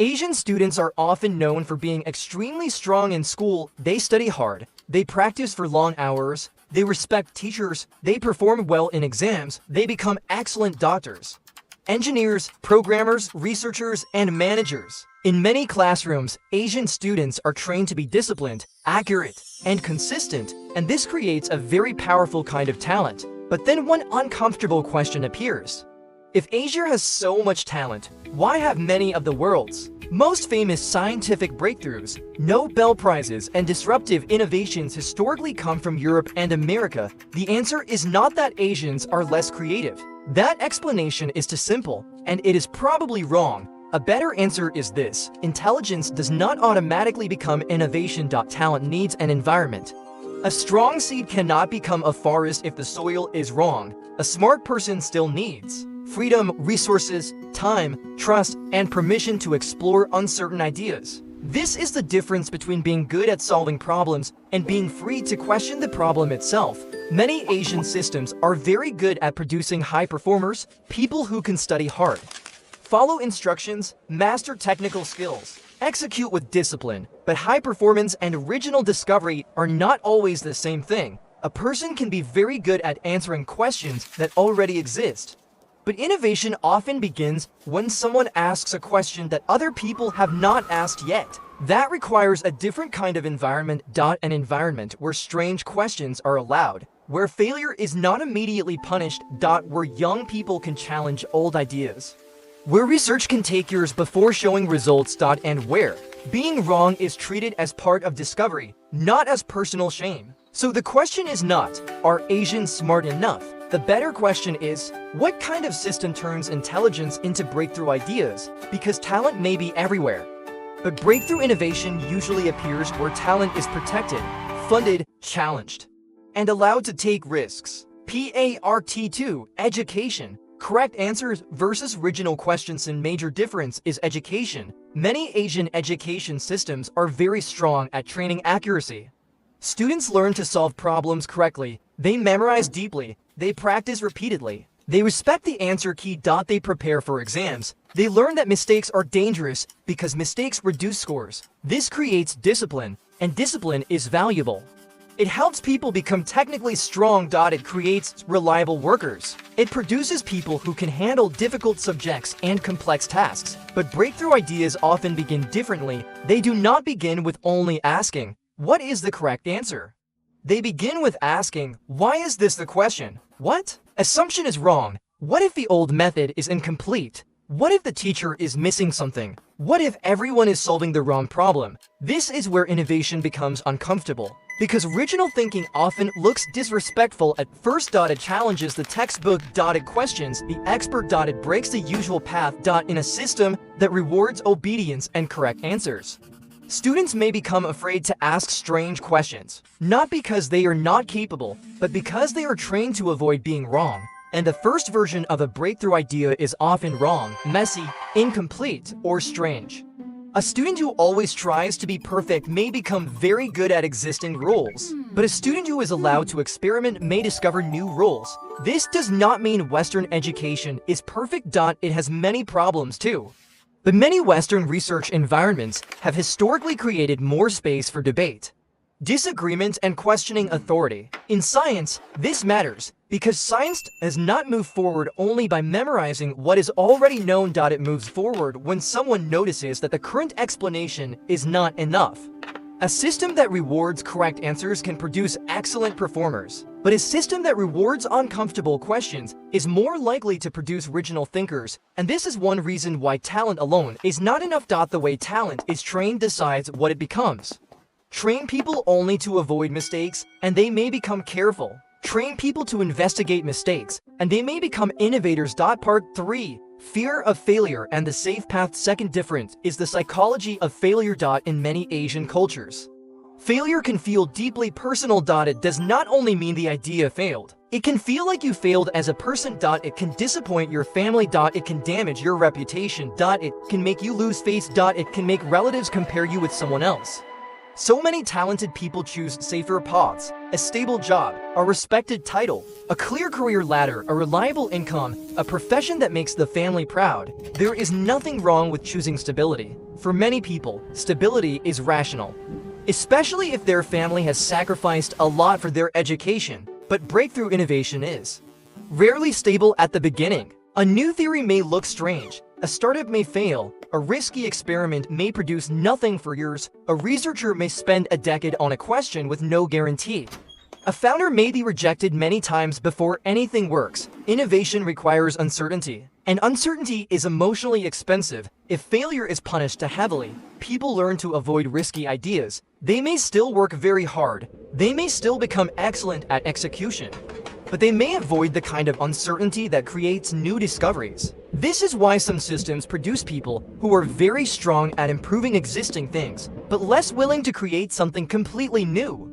Asian students are often known for being extremely strong in school. They study hard, they practice for long hours, they respect teachers, they perform well in exams, they become excellent doctors, engineers, programmers, researchers, and managers. In many classrooms, Asian students are trained to be disciplined, accurate, and consistent, and this creates a very powerful kind of talent. But then one uncomfortable question appears. If Asia has so much talent, why have many of the world's most famous scientific breakthroughs, Nobel Prizes, and disruptive innovations historically come from Europe and America? The answer is not that Asians are less creative. That explanation is too simple, and it is probably wrong. A better answer is this: intelligence does not automatically become innovation. Talent needs an environment. A strong seed cannot become a forest if the soil is wrong. A smart person still needs freedom, resources, time, trust, and permission to explore uncertain ideas. This is the difference between being good at solving problems and being free to question the problem itself. Many Asian systems are very good at producing high performers, people who can study hard, follow instructions, master technical skills, execute with discipline. But high performance and original discovery are not always the same thing. A person can be very good at answering questions that already exist. But innovation often begins when someone asks a question that other people have not asked yet. That requires a different kind of environment. An environment where strange questions are allowed, where failure is not immediately punished. Where young people can challenge old ideas, where research can take years before showing results. And where being wrong is treated as part of discovery, not as personal shame. So the question is not, are Asians smart enough? The better question is, what kind of system turns intelligence into breakthrough ideas? Because talent may be everywhere, but breakthrough innovation usually appears where talent is protected, funded, challenged, and allowed to take risks. Part 2: Education. Correct answers versus original questions. The major difference is education. Many Asian education systems are very strong at training accuracy. Students learn to solve problems correctly, they memorize deeply, they practice repeatedly, they respect the answer key. They prepare for exams. They learn that mistakes are dangerous because mistakes reduce scores. This creates discipline, and discipline is valuable. It helps people become technically strong. It creates reliable workers. It produces people who can handle difficult subjects and complex tasks. But breakthrough ideas often begin differently. They do not begin with only asking, "What is the correct answer?" They begin with asking, "Why is this the question? What assumption is wrong? What if the old method is incomplete? What if the teacher is missing something? What if everyone is solving the wrong problem?" This is where innovation becomes uncomfortable, because original thinking often looks disrespectful at first. It challenges the textbook. It questions the expert. It breaks the usual path. In a system that rewards obedience and correct answers, students may become afraid to ask strange questions, not because they are not capable, but because they are trained to avoid being wrong. And the first version of a breakthrough idea is often wrong, messy, incomplete, or strange. A student who always tries to be perfect may become very good at existing rules, but a student who is allowed to experiment may discover new rules. This does not mean Western education is perfect. It has many problems too. But many Western research environments have historically created more space for debate, disagreement, and questioning authority. In science, this matters because science does not move forward only by memorizing what is already known. It moves forward when someone notices that the current explanation is not enough. A system that rewards correct answers can produce excellent performers, but a system that rewards uncomfortable questions is more likely to produce original thinkers. And this is one reason why talent alone is not enough. The way talent is trained decides what it becomes. Train people only to avoid mistakes, and they may become careful. Train people to investigate mistakes, and they may become innovators. Part 3: Fear of failure and the safe path. Second difference is the psychology of failure. In many Asian cultures, failure can feel deeply personal. It does not only mean the idea failed. It can feel like you failed as a person. It can disappoint your family. It can damage your reputation. It can make you lose face. It can make relatives compare you with someone else. So many talented people choose safer paths, a stable job, a respected title, a clear career ladder, a reliable income, a profession that makes the family proud. There is nothing wrong with choosing stability. For many people, stability is rational, especially if their family has sacrificed a lot for their education. But breakthrough innovation is rarely stable at the beginning. A new theory may look strange, a startup may fail, a risky experiment may produce nothing for years, a researcher may spend a decade on a question with no guarantee. A founder may be rejected many times before anything works. Innovation requires uncertainty, and uncertainty is emotionally expensive. If failure is punished too heavily, people learn to avoid risky ideas. They may still work very hard, they may still become excellent at execution, but they may avoid the kind of uncertainty that creates new discoveries. This is why some systems produce people who are very strong at improving existing things, but less willing to create something completely new.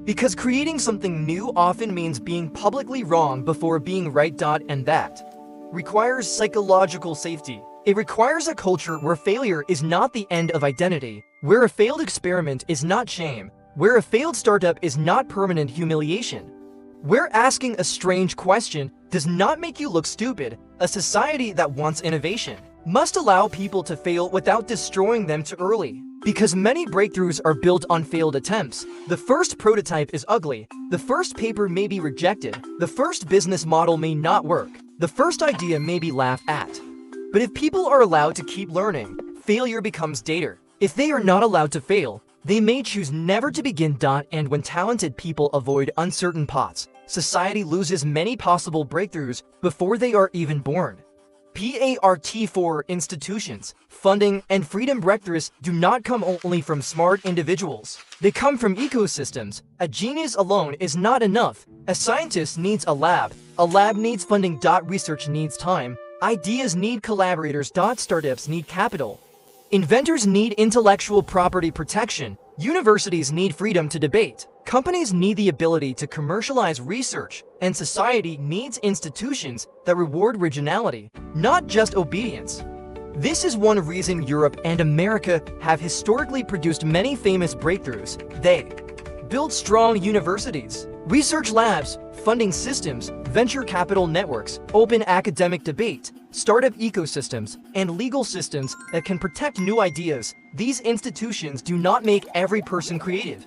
Because creating something new often means being publicly wrong before being right. And that requires psychological safety. It requires a culture where failure is not the end of identity, where a failed experiment is not shame, where a failed startup is not permanent humiliation, where asking a strange question does not make you look stupid. A society that wants innovation must allow people to fail without destroying them too early. Because many breakthroughs are built on failed attempts. The first prototype is ugly, the first paper may be rejected, the first business model may not work, the first idea may be laughed at. But if people are allowed to keep learning, failure becomes data. If they are not allowed to fail, they may choose never to begin. And when talented people avoid uncertain paths, society loses many possible breakthroughs before they are even born. For institutions, funding, and freedom breakthroughs do not come only from smart individuals. They come from ecosystems. A genius alone is not enough. A scientist needs a lab needs funding. Research needs time. Ideas need collaborators. Startups need capital. Inventors need intellectual property protection. Universities need freedom to debate. Companies need the ability to commercialize research, and society needs institutions that reward originality, not just obedience. This is one reason Europe and America have historically produced many famous breakthroughs. They build strong universities, research labs, funding systems, venture capital networks, open academic debate, startup ecosystems, and legal systems that can protect new ideas. These institutions do not make every person creative,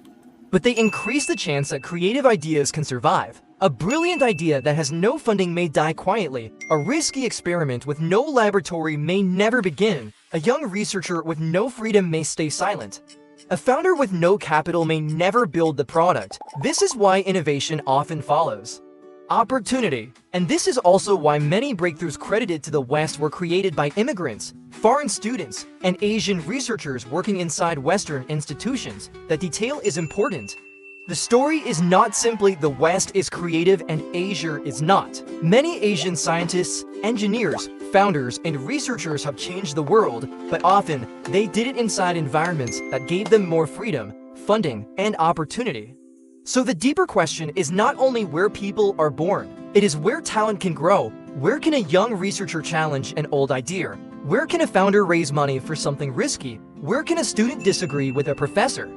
but they increase the chance that creative ideas can survive. A brilliant idea that has no funding may die quietly. A risky experiment with no laboratory may never begin. A young researcher with no freedom may stay silent. A founder with no capital may never build the product. This is why innovation often follows opportunity. And this is also why many breakthroughs credited to the West were created by immigrants, foreign students, and Asian researchers working inside Western institutions. That detail is important. The story is not simply the West is creative and Asia is not. Many Asian scientists, engineers, founders, and researchers have changed the world, but often they did it inside environments that gave them more freedom, funding, and opportunity. So the deeper question is not only where people are born, it is where talent can grow. Where can a young researcher challenge an old idea? Where can a founder raise money for something risky? Where can a student disagree with a professor?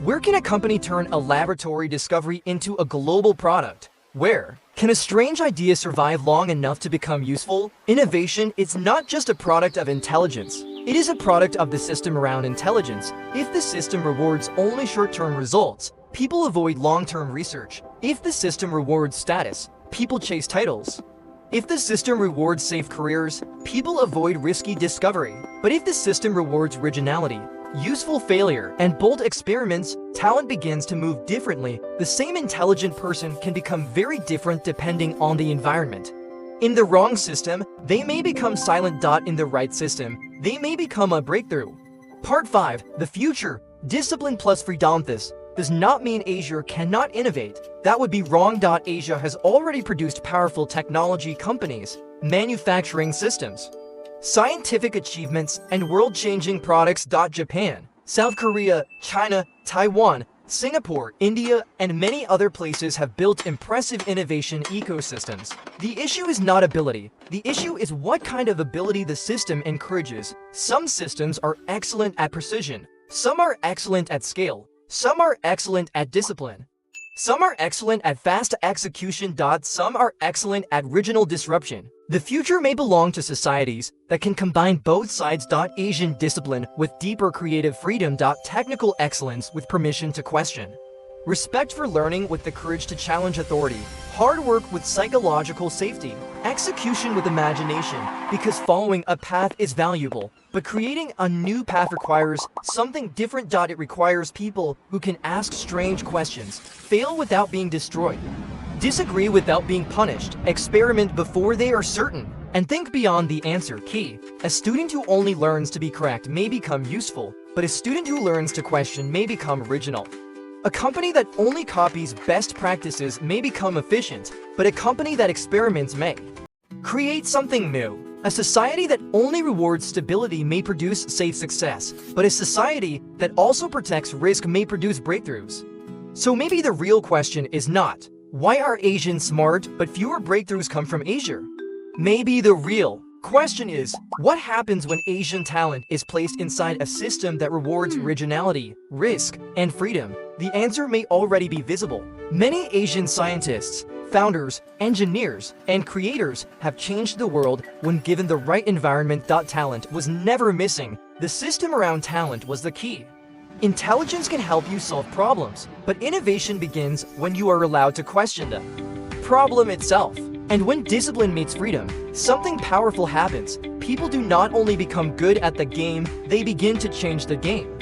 Where can a company turn a laboratory discovery into a global product? Where can a strange idea survive long enough to become useful? Innovation is not just a product of intelligence. It is a product of the system around intelligence. If the system rewards only short-term results, people avoid long-term research. If the system rewards status, people chase titles. If the system rewards safe careers, people avoid risky discovery. But if the system rewards originality, useful failure, and bold experiments, talent begins to move differently. The same intelligent person can become very different depending on the environment. In the wrong system, they may become silent. In the right system, they may become a breakthrough. Part 5. The future. Discipline plus freedom. This does not mean Asia cannot innovate. That would be wrong. Asia has already produced powerful technology companies, manufacturing systems, scientific achievements, and world-changing products. Japan, South Korea, China, Taiwan, Singapore, India, and many other places have built impressive innovation ecosystems. The issue is not ability. The issue is what kind of ability the system encourages. Some systems are excellent at precision. Some are excellent at scale. Some are excellent at discipline. Some are excellent at fast execution. Some are excellent at original disruption. The future may belong to societies that can combine both sides. Asian discipline with deeper creative freedom. Technical excellence with permission to question. Respect for learning with the courage to challenge authority. Hard work with psychological safety. Execution with imagination, because following a path is valuable, but creating a new path requires something different. It requires people who can ask strange questions, fail without being destroyed, disagree without being punished, experiment before they are certain, and think beyond the answer. Key: a student who only learns to be correct may become useful, but a student who learns to question may become original. A company that only copies best practices may become efficient, but a company that experiments may create something new. A society that only rewards stability may produce safe success, but a society that also protects risk may produce breakthroughs. So maybe the real question is not, why are Asians smart but fewer breakthroughs come from Asia? Maybe the real question is, what happens when Asian talent is placed inside a system that rewards originality, risk, and freedom? The answer may already be visible. Many Asian scientists, founders, engineers, and creators have changed the world when given the right environment. Talent was never missing. The system around talent was the key. Intelligence can help you solve problems, but innovation begins when you are allowed to question the problem itself. And when discipline meets freedom, something powerful happens. People do not only become good at the game, they begin to change the game.